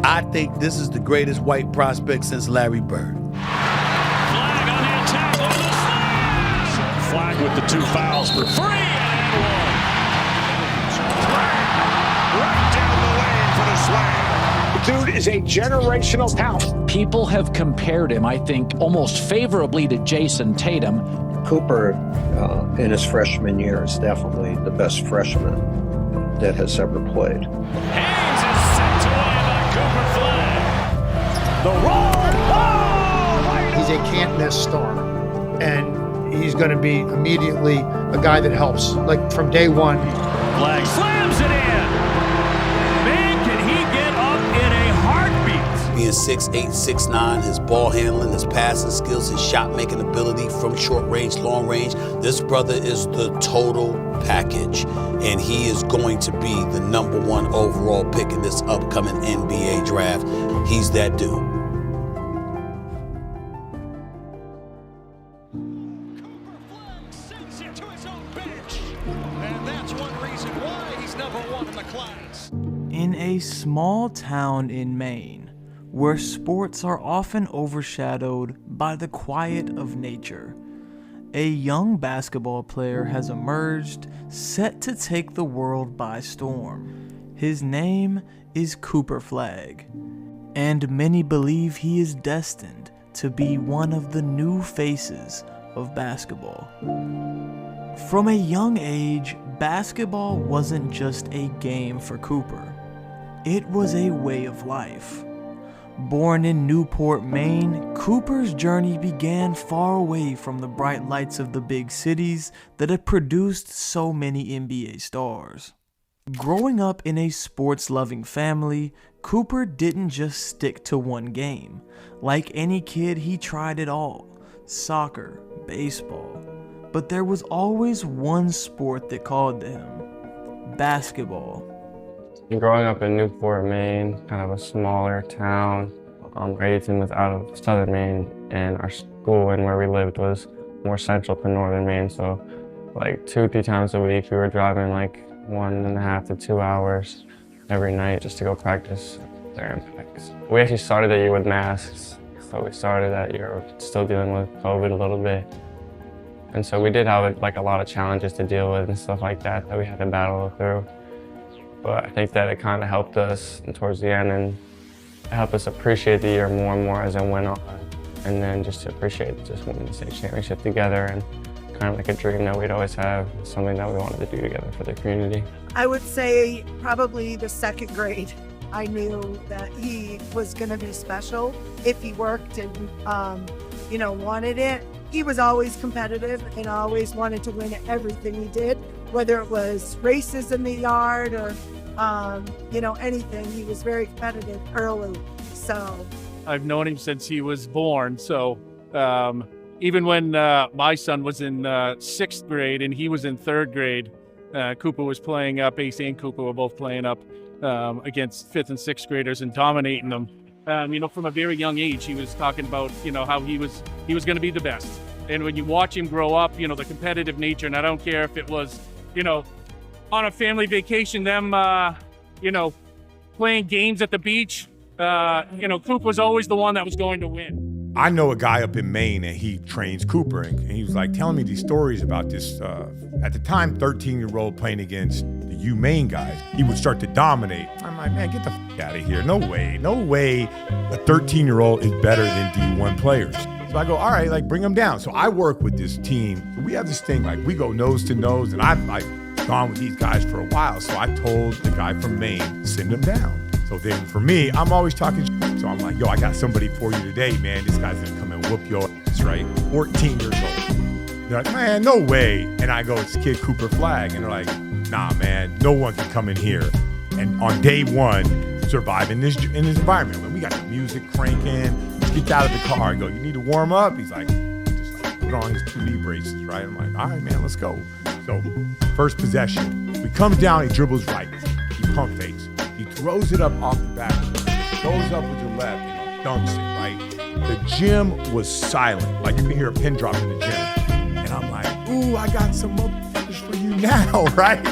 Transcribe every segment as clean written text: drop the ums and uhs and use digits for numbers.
I think this is the greatest white prospect since Larry Bird. Flagg on the attack on the slam! Flagg with the 2 fouls for 3 and one. Right down the lane for the slam. The dude is a generational talent. People have compared him, I think, almost favorably to Jason Tatum. Cooper, in his freshman year, is definitely the best freshman that has ever played. Haynes is sent away by Cooper Flagg. The roll! Oh! He's a can't-miss star, and he's going to be immediately a guy that helps, like from day one. Flagg slams it in. Man, can he get up in a heartbeat? Being 6'8", 6'9", his ball handling, his passing skills, his shot-making ability from short range, long range. This brother is the total package, and he is going to be the #1 overall pick in this upcoming NBA draft. He's that dude. Cooper Flagg sends it to his own bench. And that's one reason why he's #1 in the class. In a small town in Maine, where sports are often overshadowed by the quiet of nature, a young basketball player has emerged, set to take the world by storm. His name is Cooper Flagg, and many believe he is destined to be one of the new faces of basketball. From a young age, basketball wasn't just a game for Cooper. It was a way of life. Born in Newport, Maine, Cooper's journey began far away from the bright lights of the big cities that have produced so many NBA stars. Growing up in a sports-loving family, Cooper didn't just stick to one game. Like any kid, he tried it all: soccer, baseball. But there was always one sport that called to him: basketball. Growing up in Newport, Maine, kind of a smaller town, Raising was out of southern Maine, and our school and where we lived was more central to northern Maine. So like 2-3 times a week, we were driving like 1.5 to 2 hours every night just to go practice their impacts. We actually started that year with masks. So we started that year still dealing with COVID a little bit. And so we did have like a lot of challenges to deal with and stuff like that we had to battle through. But I think that it kind of helped us towards the end, and it helped us appreciate the year more and more as it went on. And then just to appreciate just winning the state championship together, and kind of like a dream that we'd always have, something that we wanted to do together for the community. I would say probably the second grade. I knew that he was going to be special if he worked and, wanted it. He was always competitive and always wanted to win at everything he did, whether it was races in the yard or, anything. He was very competitive early. So I've known him since he was born. So even when my son was in 6th grade and he was in 3rd grade, Cooper was playing up. Ace and Cooper were both playing up against 5th and 6th graders and dominating them. From a very young age, he was talking about, how he was going to be the best. And when you watch him grow up, the competitive nature, and I don't care if it was, on a family vacation, them, playing games at the beach, Cooper was always the one that was going to win. I know a guy up in Maine, and he trains Cooper, and he was like telling me these stories about this, at the time, 13-year-old playing against the Maine guys. He would start to dominate. I'm like, man, get the out of here. No way a 13-year-old is better than D1 players. So I go, all right, bring them down. So I work with this team. We have this thing, we go nose to nose, and I've gone with these guys for a while. So I told the guy from Maine, send them down. So then for me, I'm always talking shit. So I'm like, yo, I got somebody for you today, man. This guy's gonna come and whoop your ass, right? 14 years old. They're like, man, no way. And I go, it's kid Cooper Flagg. And they're like, nah, man, no one can come in here and on day one survive in this environment. When we got the music cranking, he gets out of the car and go, you need to warm up? He's like, just put on his 2 knee braces, right? I'm like, all right, man, let's go. So first possession, he comes down, he dribbles right, he pump fakes, he throws it up off the back, goes up with the left, and he dunks it, right? The gym was silent, like you can hear a pin drop in the gym. And I'm like, ooh, I got some is for you now, right?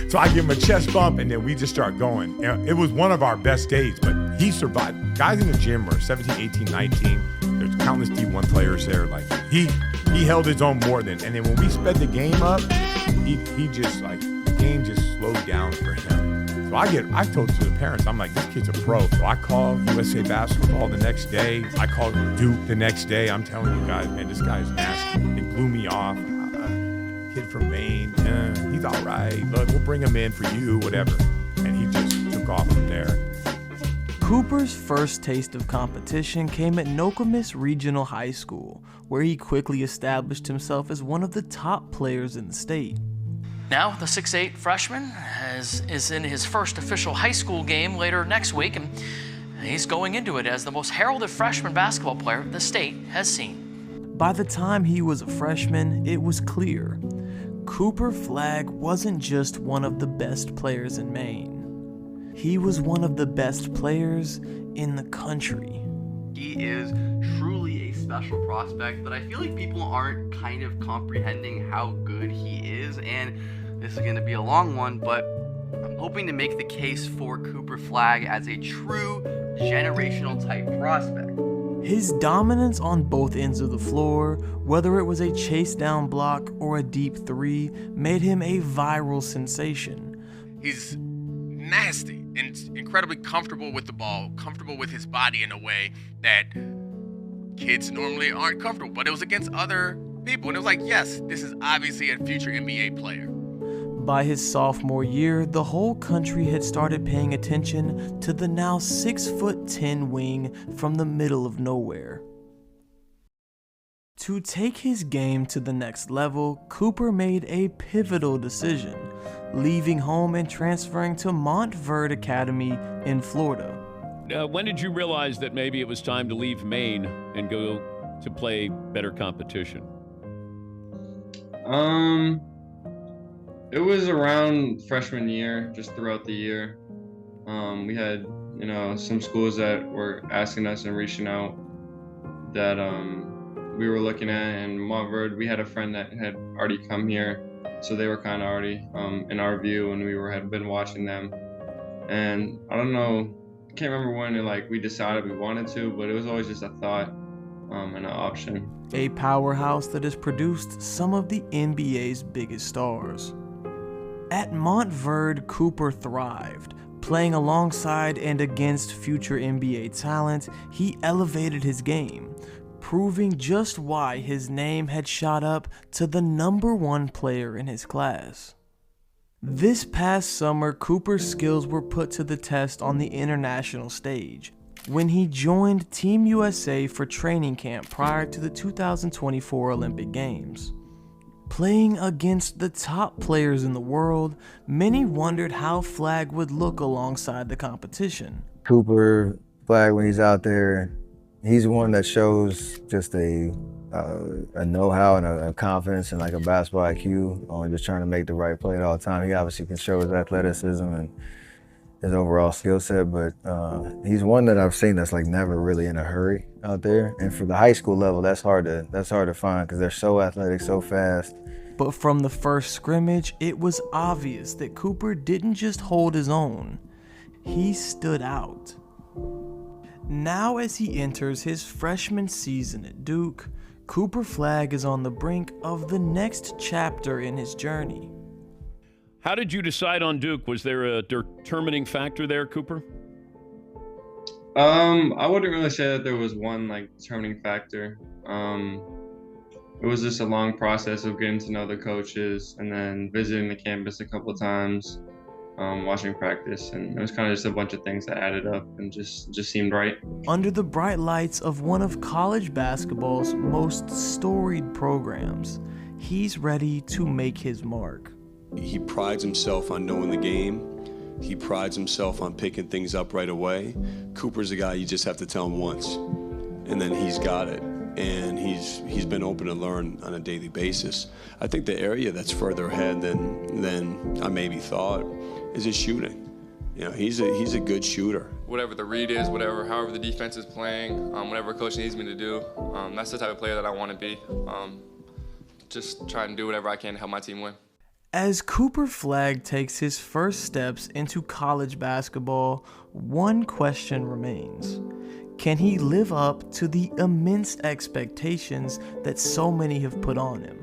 So I give him a chest bump, and then we just start going. And it was one of our best days, but he survived. Guys in the gym were 17, 18, 19. There's countless D1 players there. Like, he held his own more than, and then when we sped the game up, he just, like, the game just slowed down for him. So I told to the parents, I'm like, this kid's a pro. So I called USA Basketball the next day. I called Duke the next day. I'm telling you guys, man, this guy's nasty. They blew me off. Kid from Maine, he's all right. Look, we'll bring him in for you, whatever. And he just took off from there. Cooper's first taste of competition came at Nokomis Regional High School, where he quickly established himself as one of the top players in the state. Now, the 6'8 freshman is in his first official high school game later next week, and he's going into it as the most heralded freshman basketball player the state has seen. By the time he was a freshman, it was clear. Cooper Flagg wasn't just one of the best players in Maine. He was one of the best players in the country. He is truly a special prospect, but I feel like people aren't kind of comprehending how good he is, and this is going to be a long one, but I'm hoping to make the case for Cooper Flagg as a true generational type prospect. His dominance on both ends of the floor, whether it was a chase down block or a deep three, made him a viral sensation. He's nasty and incredibly comfortable with the ball, comfortable with his body in a way that kids normally aren't comfortable, but it was against other people. And it was like, yes, this is obviously a future NBA player. By his sophomore year, the whole country had started paying attention to the now 6'10" wing from the middle of nowhere. To take his game to the next level, Cooper made a pivotal decision, leaving home and transferring to Montverde Academy in Florida. When did you realize that maybe it was time to leave Maine and go to play better competition? It was around freshman year, just throughout the year. We had, some schools that were asking us and reaching out that we were looking at, and Montverde, we had a friend that had already come here, so they were kind of already in our view, and we had been watching them. And I don't know, I can't remember when we decided we wanted to, but it was always just a thought and an option. A powerhouse that has produced some of the NBA's biggest stars. At Montverde, Cooper thrived. Playing alongside and against future NBA talent, he elevated his game, proving just why his name had shot up to the #1 player in his class. This past summer, Cooper's skills were put to the test on the international stage when he joined Team USA for training camp prior to the 2024 Olympic Games. Playing against the top players in the world, many wondered how Flagg would look alongside the competition. Cooper Flagg, when he's out there, he's one that shows just a know-how and a confidence and a basketball IQ on just trying to make the right play at all the time. He obviously can show his athleticism and his overall skill set, but he's one that I've seen that's never really in a hurry out there. And for the high school level, that's hard to find because they're so athletic, so fast. But from the first scrimmage, it was obvious that Cooper didn't just hold his own, he stood out. Now as he enters his freshman season at Duke, Cooper Flagg is on the brink of the next chapter in his journey. How did you decide on Duke? Was there a determining factor there, Cooper? I wouldn't really say that there was one determining factor. It was just a long process of getting to know the coaches and then visiting the campus a couple of times, watching practice, and it was kind of just a bunch of things that added up and just seemed right. Under the bright lights of one of college basketball's most storied programs, he's ready to make his mark. He prides himself on knowing the game. He prides himself on picking things up right away. Cooper's a guy you just have to tell him once, and then he's got it. And he's been open to learn on a daily basis. I think the area that's further ahead than I maybe thought is his shooting. He's a good shooter. Whatever the read is, however the defense is playing, whatever coach needs me to do, that's the type of player that I want to be. just try and do whatever I can to help my team win. As Cooper Flagg takes his first steps into college basketball, one question remains. Can he live up to the immense expectations that so many have put on him?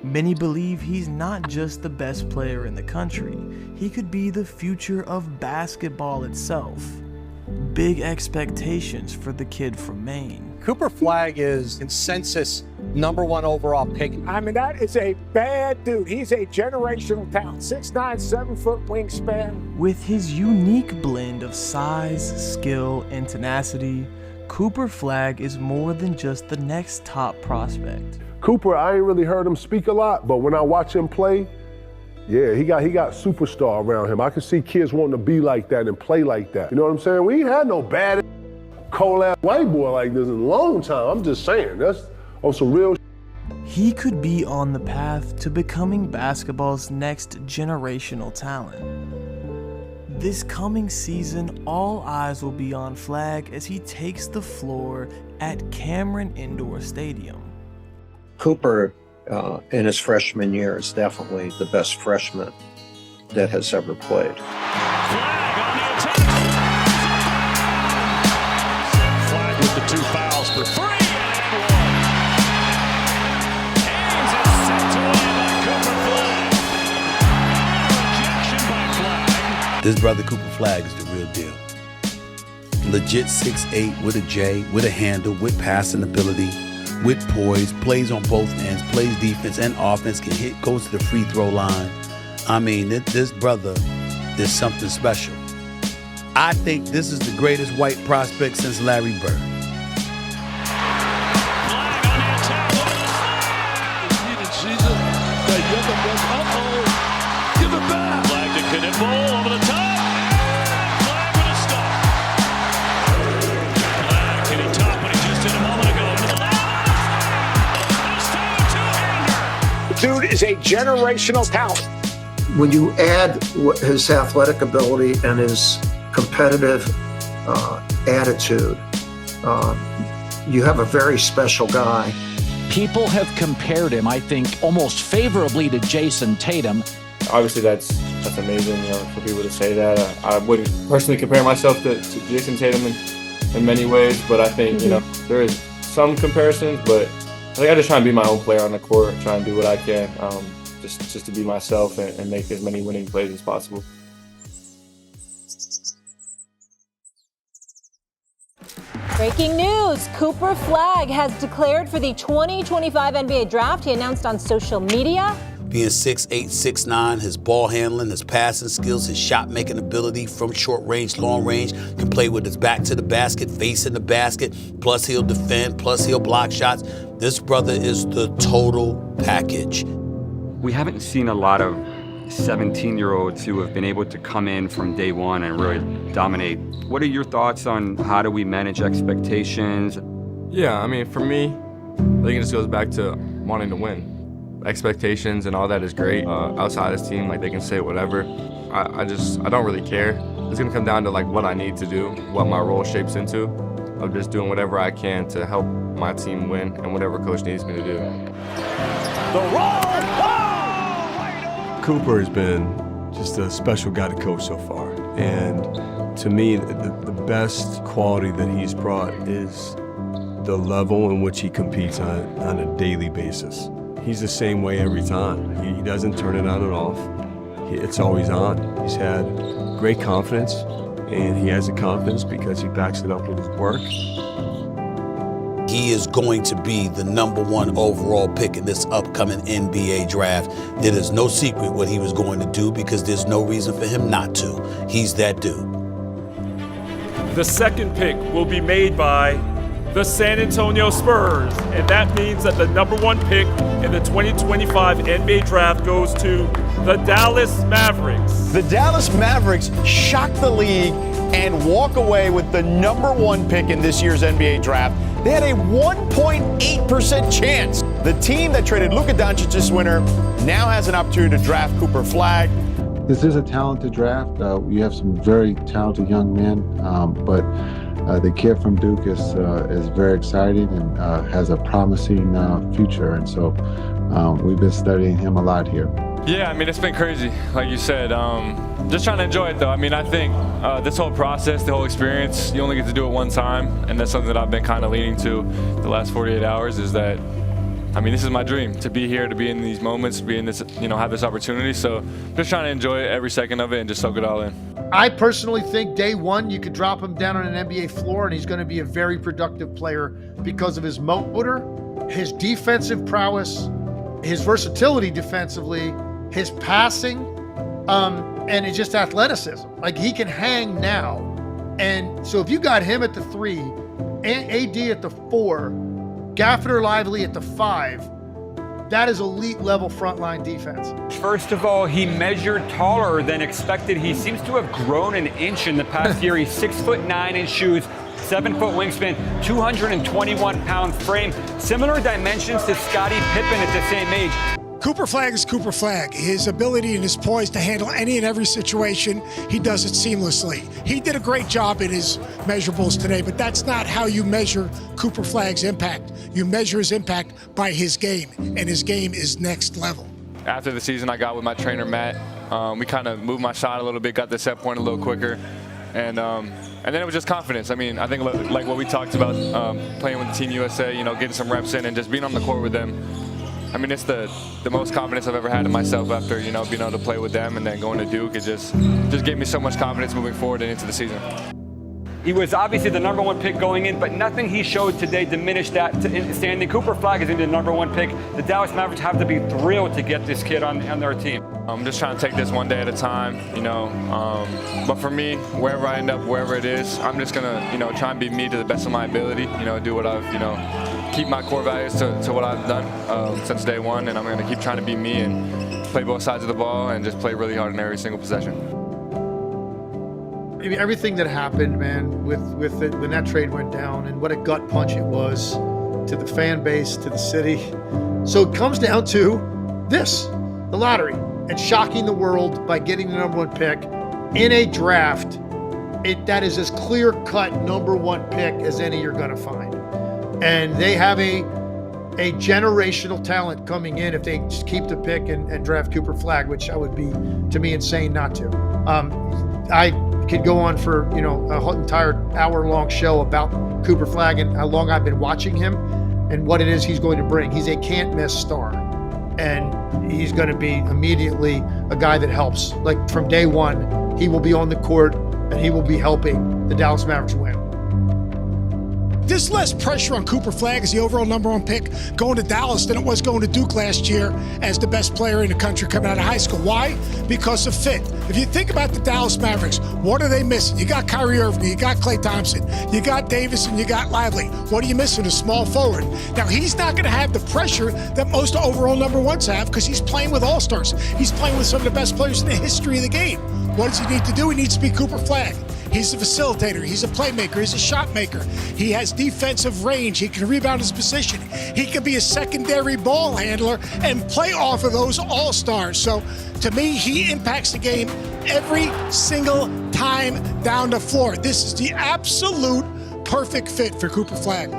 Many believe he's not just the best player in the country, he could be the future of basketball itself. Big expectations for the kid from Maine. Cooper Flagg is consensus #1 overall pick. I mean, that is a bad dude. He's a generational talent. 6'9", 7-foot wingspan. With his unique blend of size, skill, and tenacity, Cooper Flagg is more than just the next top prospect. Cooper, I ain't really heard him speak a lot, but when I watch him play, yeah, he got superstar around him. I can see kids wanting to be like that and play like that. You know what I'm saying? We ain't had no bad cold-ass white boy like this in a long time. I'm just saying, that's on some real He could be on the path to becoming basketball's next generational talent. This coming season, all eyes will be on Flagg as he takes the floor at Cameron Indoor Stadium. Cooper, in his freshman year, is definitely the best freshman that has ever played. Flagg with the 2 fouls for 3 and 1. Haynes is sent away by Cooper Flagg. Rejection by Flagg. This brother Cooper Flagg is the real deal. Legit 6'8" with a J, with a handle, with passing ability, with poise, plays on both ends, plays defense and offense, can hit, goes to the free throw line. I mean, this brother is something special. I think this is the greatest white prospect since Larry Bird. Give it back. Flagg to Cannonball over the top. Flagg with a stop. Flagg, can he top what he just did a moment ago? Dude is a generational talent. When you add his athletic ability and his competitive attitude, you have a very special guy. People have compared him, I think, almost favorably to Jason Tatum. Obviously, that's amazing for people to say that. I wouldn't personally compare myself to Jason Tatum in many ways, but I think there is some comparisons. But I think I just try and be my own player on the court, try and do what I can, just to be myself and make as many winning plays as possible. Breaking news, Cooper Flagg has declared for the 2025 NBA draft. He announced on social media. Being 6'8", 6'9", his ball handling, his passing skills, his shot-making ability from short range, long range, can play with his back to the basket, facing the basket, plus he'll defend, plus he'll block shots. This brother is the total package. We haven't seen a lot of 17-year-olds who have been able to come in from day one and really dominate. What are your thoughts on how do we manage expectations? Yeah, I mean, for me, I think it just goes back to wanting to win. Expectations and all that is great. Outside this team, they can say whatever. I don't really care. It's gonna come down to what I need to do, what my role shapes into. I'm just doing whatever I can to help my team win and whatever coach needs me to do. The roll! Cooper has been just a special guy to coach so far. And to me, the best quality that he's brought is the level in which he competes on a daily basis. He's the same way every time. He doesn't turn it on and off. It's always on. He's had great confidence, and he has the confidence because he backs it up with his work. He is going to be the #1 overall pick in this upcoming NBA draft. It is no secret what he was going to do because there's no reason for him not to. He's that dude. The second pick will be made by the San Antonio Spurs, and that means that the #1 pick in the 2025 NBA draft goes to the Dallas Mavericks. The Dallas Mavericks shock the league and walk away with the #1 pick in this year's NBA draft. They had a 1.8% chance. The team that traded Luka Doncic this winter now has an opportunity to draft Cooper Flagg. This is a talented draft. You have some very talented young men, but the kid from Duke is very exciting and has a promising future. And so we've been studying him a lot here. Yeah, I mean, it's been crazy, like you said. Just trying to enjoy it, though. I mean, I think this whole process, the whole experience, you only get to do it one time, and that's something that I've been kind of leaning to the last 48 hours is that, I mean, this is my dream, to be here, to be in these moments, be in this, have this opportunity. So just trying to enjoy every second of it and just soak it all in. I personally think day one, you could drop him down on an NBA floor, and he's going to be a very productive player because of his motor, his defensive prowess, his versatility defensively, his passing, and it's just athleticism. Like, he can hang now. And so if you got him at the 3, AD at the 4, Gaffner Lively at the 5, that is elite level frontline defense. First of all, he measured taller than expected. He seems to have grown an inch in the past year. He's 6'9" in shoes, 7-foot wingspan, 221-pound frame. Similar dimensions to Scottie Pippen at the same age. Cooper Flagg is Cooper Flagg. His ability and his poise to handle any and every situation, he does it seamlessly. He did a great job in his measurables today, but that's not how you measure Cooper Flagg's impact. You measure his impact by his game, and his game is next level. After the season, I got with my trainer, Matt. We kind of moved my shot a little bit, got the set point a little quicker, and then it was just confidence. I mean, I think like what we talked about, playing with Team USA, getting some reps in and just being on the court with them. I mean, it's the most confidence I've ever had in myself after, being able to play with them and then going to Duke. It just gave me so much confidence moving forward and into the season. He was obviously the #1 pick going in, but nothing he showed today diminished that standing. Cooper Flagg is in the #1 pick. The Dallas Mavericks have to be thrilled to get this kid on their team. I'm just trying to take this one day at a time, but for me, wherever I end up, wherever it is, I'm just gonna, try and be me to the best of my ability, do what I've, keep my core values to what I've done since day one, and I'm gonna keep trying to be me and play both sides of the ball and just play really hard in every single possession. I mean, everything that happened, man, with it, when that trade went down, and what a gut punch it was to the fan base, to the city. So it comes down to this, the lottery, and shocking the world by getting the #1 pick in a draft. That is as clear-cut #1 pick as any you're gonna find. And they have a generational talent coming in if they just keep the pick and draft Cooper Flagg, which I would be, to me, insane not to. I could go on for a whole entire hour-long show about Cooper Flagg and how long I've been watching him and what it is he's going to bring. He's a can't-miss star, and he's going to be immediately a guy that helps. Like, from day one, he will be on the court and he will be helping the Dallas Mavericks win. There's less pressure on Cooper Flagg as the overall #1 pick going to Dallas than it was going to Duke last year as the best player in the country coming out of high school. Why? Because of fit. If you think about the Dallas Mavericks, what are they missing? You got Kyrie Irving, you got Klay Thompson, you got Davis, and you got Lively. What are you missing? A small forward. Now, he's not going to have the pressure that most overall #1s have because he's playing with all-stars. He's playing with some of the best players in the history of the game. What does he need to do? He needs to be Cooper Flagg. He's a facilitator. He's a playmaker. He's a shot maker. He has defensive range. He can rebound his position. He can be a secondary ball handler and play off of those all-stars. So, to me, he impacts the game every single time down the floor. This is the absolute perfect fit for Cooper Flagg.